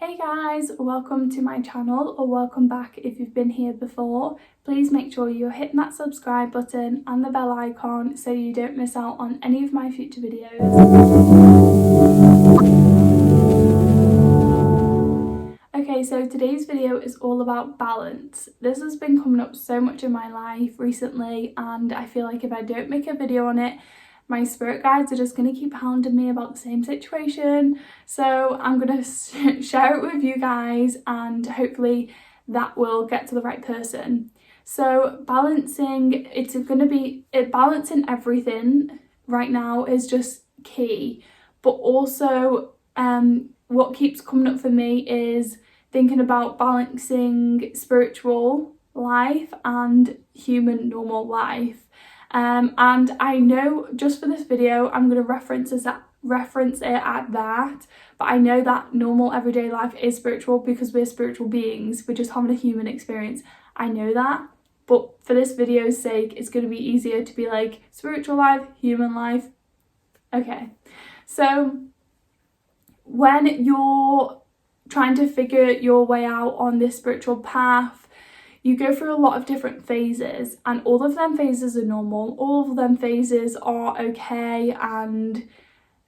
Hey guys, welcome to my channel, or welcome back if you've been here before. Please make sure you're hitting that subscribe button and the bell icon so you don't miss out on any of my future videos. Okay, so today's video is all about balance. This has been coming up so much in my life recently, and I feel like if I don't make a video on it, my spirit guides are just going to keep hounding me about the same situation. So I'm going to share it with you guys, and hopefully that will get to the right person. So balancing everything right now is just key. But also what keeps coming up for me is thinking about balancing spiritual life and human normal life. And I know just for this video I'm going to reference it at that, but I know that normal everyday life is spiritual because we're spiritual beings, we're just having a human experience. I know that, but for this video's sake it's going to be easier to be like spiritual life, human life. Okay, so when you're trying to figure your way out on this spiritual path, you go through a lot of different phases, and all of them phases are normal, all of them phases are okay, and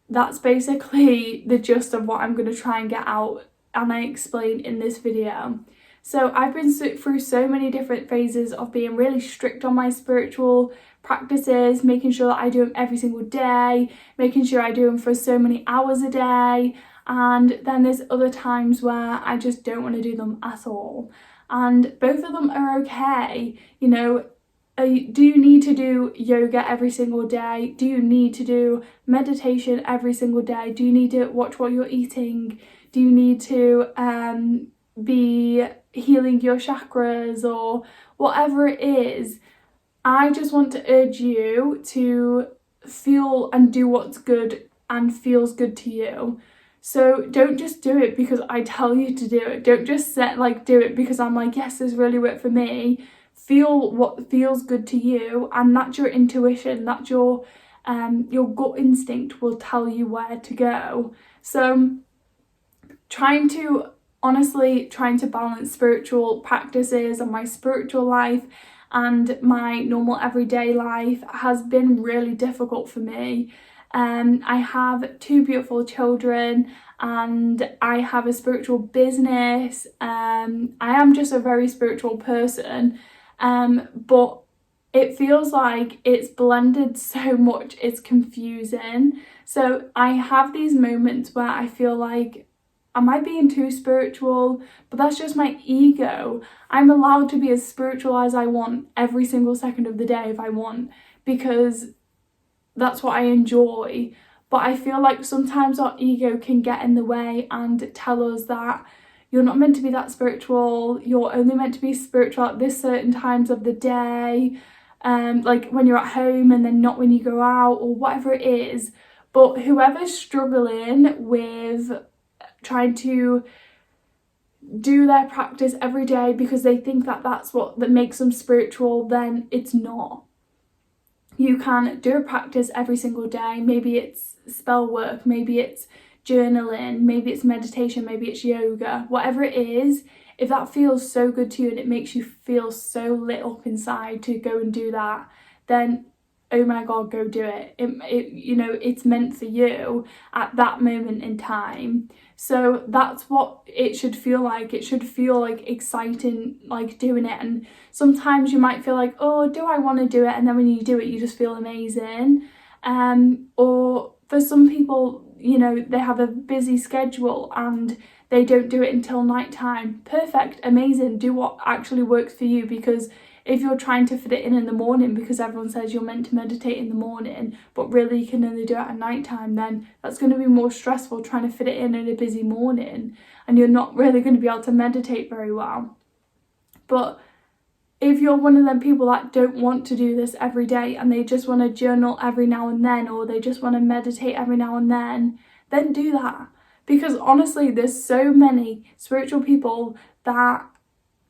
that's basically the gist of what I'm going to try and get out and I explain in this video. So I've been through so many different phases of being really strict on my spiritual practices, making sure that I do them every single day, making sure I do them for so many hours a day, and then there's other times where I just don't want to do them at all. And both of them are okay. You know, do you need to do yoga every single day? Do you need to do meditation every single day? Do you need to watch what you're eating? Do you need to be healing your chakras or whatever it is? I just want to urge you to feel and do what's good and feels good to you. So don't just do it because I tell you to do it. Don't just do it because I'm like, yes, this really worked for me. Feel what feels good to you, and that's your intuition, that's your gut instinct will tell you where to go. So trying to balance spiritual practices and my spiritual life and my normal everyday life has been really difficult for me. I have two beautiful children and I have a spiritual business. I am just a very spiritual person, but it feels like it's blended so much, it's confusing. So I have these moments where I feel like, am I being too spiritual? But that's just my ego. I'm allowed to be as spiritual as I want every single second of the day if I want, because that's what I enjoy. But I feel like sometimes our ego can get in the way and tell us that you're not meant to be that spiritual, you're only meant to be spiritual at this certain times of the day, like when you're at home and then not when you go out or whatever it is. But whoever's struggling with trying to do their practice every day because they think that that's what that makes them spiritual, then it's not. You can do a practice every single day. Maybe it's spell work, maybe it's journaling, maybe it's meditation, maybe it's yoga, whatever it is. If that feels so good to you and it makes you feel so lit up inside to go and do that, then oh my god, go do it. It's meant for you at that moment in time. So that's what it should feel like. It should feel like exciting, like doing it. And sometimes you might feel like, oh, do I want to do it? And then when you do it, you just feel amazing. Or for some people, they have a busy schedule and they don't do it until nighttime. Perfect, amazing. Do what actually works for you, because if you're trying to fit it in the morning because everyone says you're meant to meditate in the morning, but really you can only do it at night time, then that's going to be more stressful trying to fit it in a busy morning, and you're not really going to be able to meditate very well. But if you're one of them people that don't want to do this every day and they just want to journal every now and then, or they just want to meditate every now and then do that. Because honestly, there's so many spiritual people that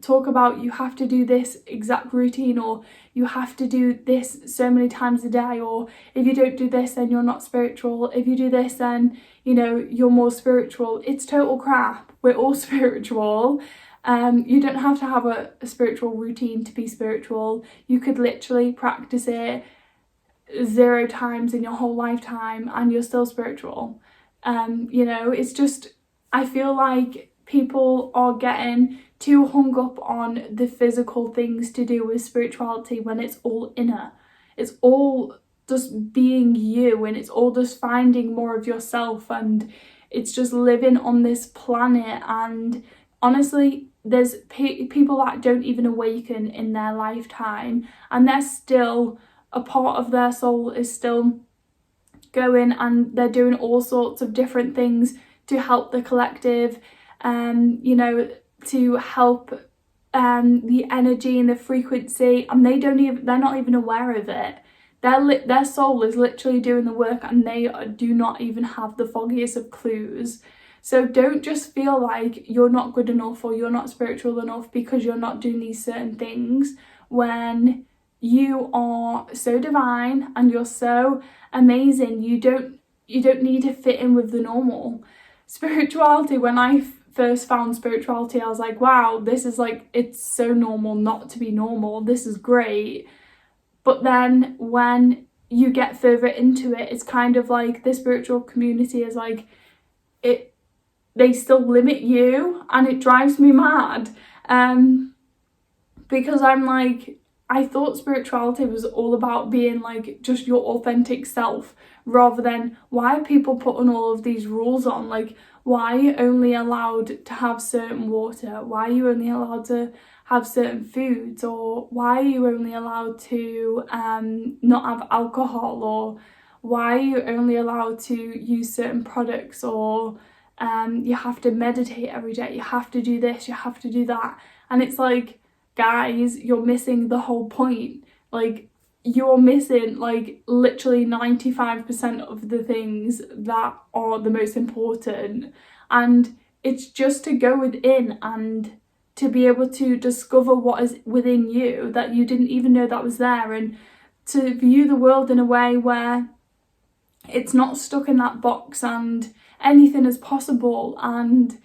talk about you have to do this exact routine, or you have to do this so many times a day, or if you don't do this then you're not spiritual, if you do this then you're more spiritual. It's total crap. We're all spiritual. You don't have to have a spiritual routine to be spiritual. You could literally practice it 0 times in your whole lifetime and you're still spiritual. It's just, I feel like people are getting too hung up on the physical things to do with spirituality when it's all inner. It's all just being you, and it's all just finding more of yourself, and it's just living on this planet. And honestly, there's people that don't even awaken in their lifetime, and they're still, a part of their soul is still going, and they're doing all sorts of different things to help the collective, to help the energy and the frequency, and they're not even aware of it. Their soul is literally doing the work, and they do not even have the foggiest of clues. So don't just feel like you're not good enough or you're not spiritual enough because you're not doing these certain things, when you are so divine and you're so amazing. You don't need to fit in with the normal. Spirituality, when I first found spirituality, I was like, wow, this is like, it's so normal not to be normal. This is great. But then when you get further into it, it's kind of like the spiritual community is like, they still limit you, and it drives me mad. Because I'm like, I thought spirituality was all about being like just your authentic self, rather than why are people putting all of these rules on? Like, why are you only allowed to have certain water? Why are you only allowed to have certain foods? Or why are you only allowed to not have alcohol? Or why are you only allowed to use certain products? Or you have to meditate every day, you have to do this, you have to do that. And it's like, guys, you're missing the whole point. Like, you're missing like literally 95% of the things that are the most important. And it's just to go within and to be able to discover what is within you that you didn't even know that was there, and to view the world in a way where it's not stuck in that box and anything is possible, and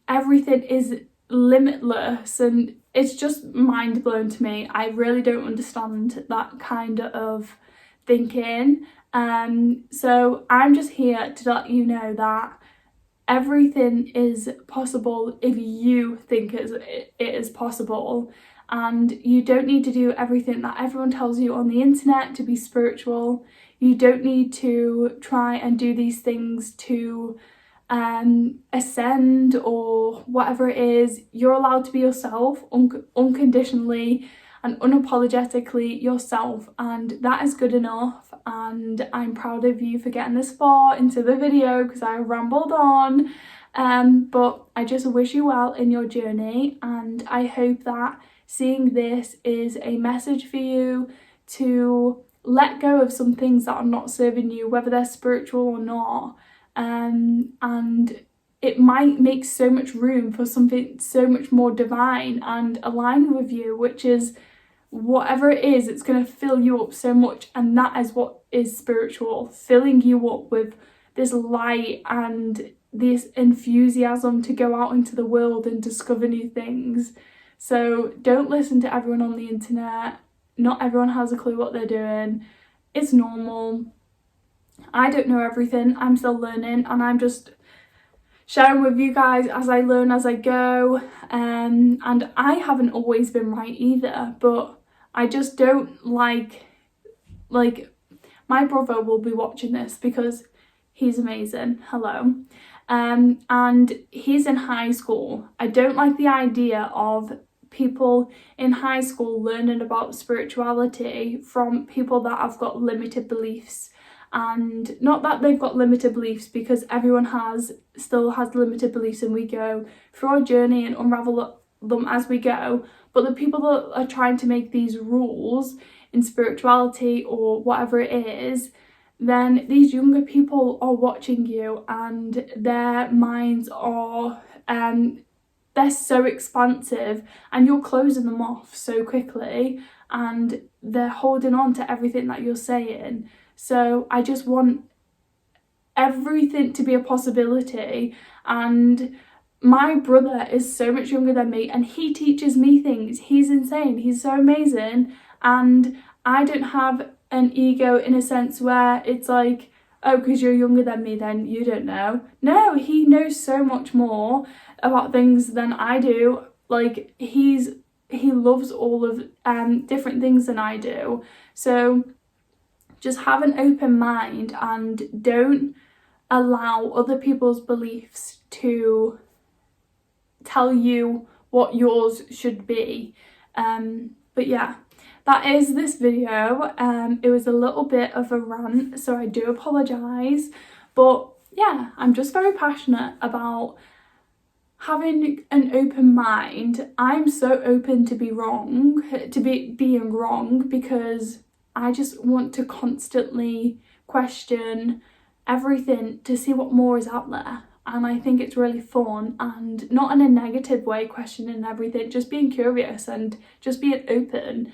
everything is limitless. And it's just mind blown to me. I really don't understand that kind of thinking. So I'm just here to let you know that everything is possible if you think it is possible, and you don't need to do everything that everyone tells you on the internet to be spiritual. You don't need to try and do these things to ascend or whatever it is. You're allowed to be yourself unconditionally and unapologetically yourself, and that is good enough. And I'm proud of you for getting this far into the video, because I rambled on, but I just wish you well in your journey, and I hope that seeing this is a message for you to let go of some things that are not serving you, whether they're spiritual or not. And it might make so much room for something so much more divine and aligned with you, which is whatever it is, it's going to fill you up so much. And that is what is spiritual, filling you up with this light and this enthusiasm to go out into the world and discover new things. So don't listen to everyone on the internet. Not everyone has a clue what they're doing. It's normal. I don't know everything. I'm still learning, and I'm just sharing with you guys as I learn, as I go. And I haven't always been right either, but I just don't like my brother will be watching this because he's amazing. Hello. And he's in high school. I don't like the idea of people in high school learning about spirituality from people that have got limited beliefs. And not that they've got limited beliefs, because everyone still has limited beliefs, and we go through our journey and unravel them as we go. But the people that are trying to make these rules in spirituality or whatever it is, then these younger people are watching you, and their minds are they're so expansive and you're closing them off so quickly and they're holding on to everything that you're saying. So I just want everything to be a possibility. And my brother is so much younger than me and he teaches me things. He's insane. He's so amazing. And I don't have an ego in a sense where it's like, oh, because you're younger than me, then you don't know. No, he knows so much more about things than I do. Like, he loves all of different things than I do. So just have an open mind and don't allow other people's beliefs to tell you what yours should be. But yeah, that is this video. It was a little bit of a rant, so I do apologise. But yeah, I'm just very passionate about having an open mind. I'm so open to be wrong, being wrong, because I just want to constantly question everything to see what more is out there. And I think it's really fun, and not in a negative way, questioning everything, just being curious and just being open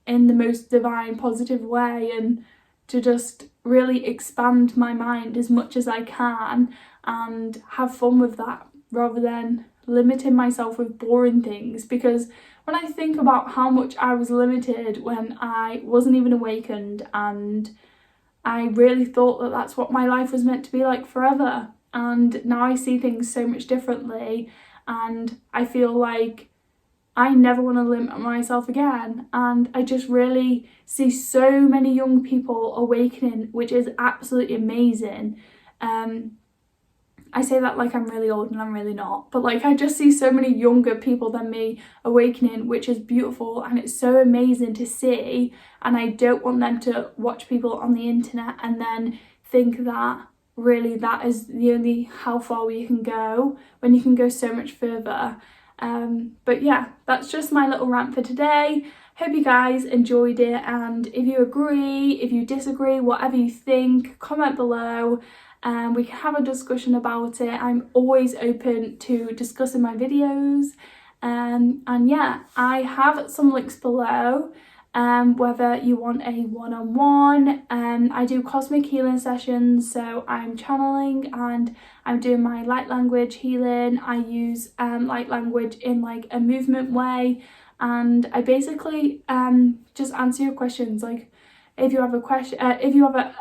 in the most divine, positive way, and to just really expand my mind as much as I can and have fun with that, rather than limiting myself with boring things. Because when I think about how much I was limited when I wasn't even awakened, and I really thought that that's what my life was meant to be like forever, and now I see things so much differently, and I feel like I never want to limit myself again. And I just really see so many young people awakening, which is absolutely amazing. I say that like I'm really old and I'm really not, but like I just see so many younger people than me awakening, which is beautiful, and it's so amazing to see. And I don't want them to watch people on the internet and then think that really that is the only how far we can go, when you can go so much further. But yeah, that's just my little rant for today. Hope you guys enjoyed it, and if you agree, if you disagree, whatever you think, comment below. We can have a discussion about it. I'm always open to discussing my videos. And yeah, I have some links below, whether you want a one-on-one. I do cosmic healing sessions, so I'm channeling and I'm doing my light language healing. I use light language in like a movement way, and I basically just answer your questions. Like, if you have a question, if you have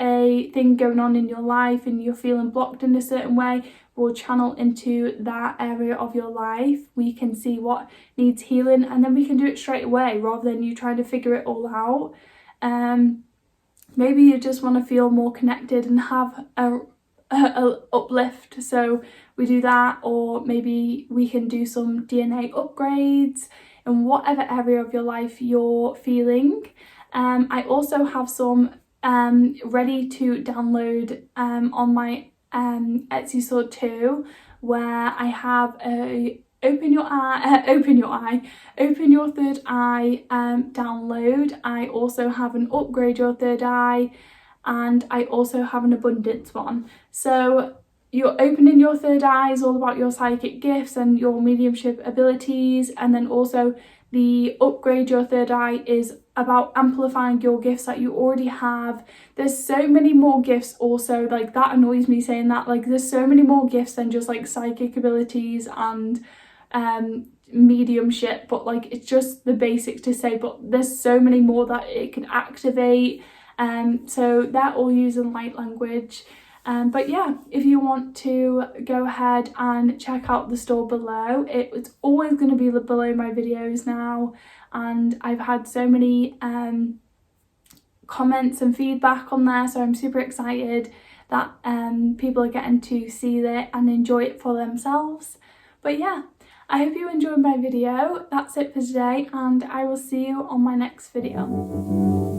a thing going on in your life and you're feeling blocked in a certain way, we'll channel into that area of your life. We can see what needs healing, and then we can do it straight away, rather than you trying to figure it all out. Maybe you just want to feel more connected and have a uplift, so we do that. Or maybe we can do some DNA upgrades in whatever area of your life you're feeling. I also have some ready to download on my Etsy store too, where I have a open your third eye download. I also have an upgrade your third eye, and I also have an abundance one. So you're opening your third eye is all about your psychic gifts and your mediumship abilities, and then also the upgrade your third eye is about amplifying your gifts that you already have. There's so many more gifts also, like that annoys me saying that, like there's so many more gifts than just like psychic abilities and mediumship, but like it's just the basics to say, but there's so many more that it can activate. So they're all using light language. But yeah, if you want to go ahead and check out the store below, it's always going to be below my videos now, and I've had so many comments and feedback on there, so I'm super excited that people are getting to see it and enjoy it for themselves. But yeah, I hope you enjoyed my video. That's it for today, and I will see you on my next video.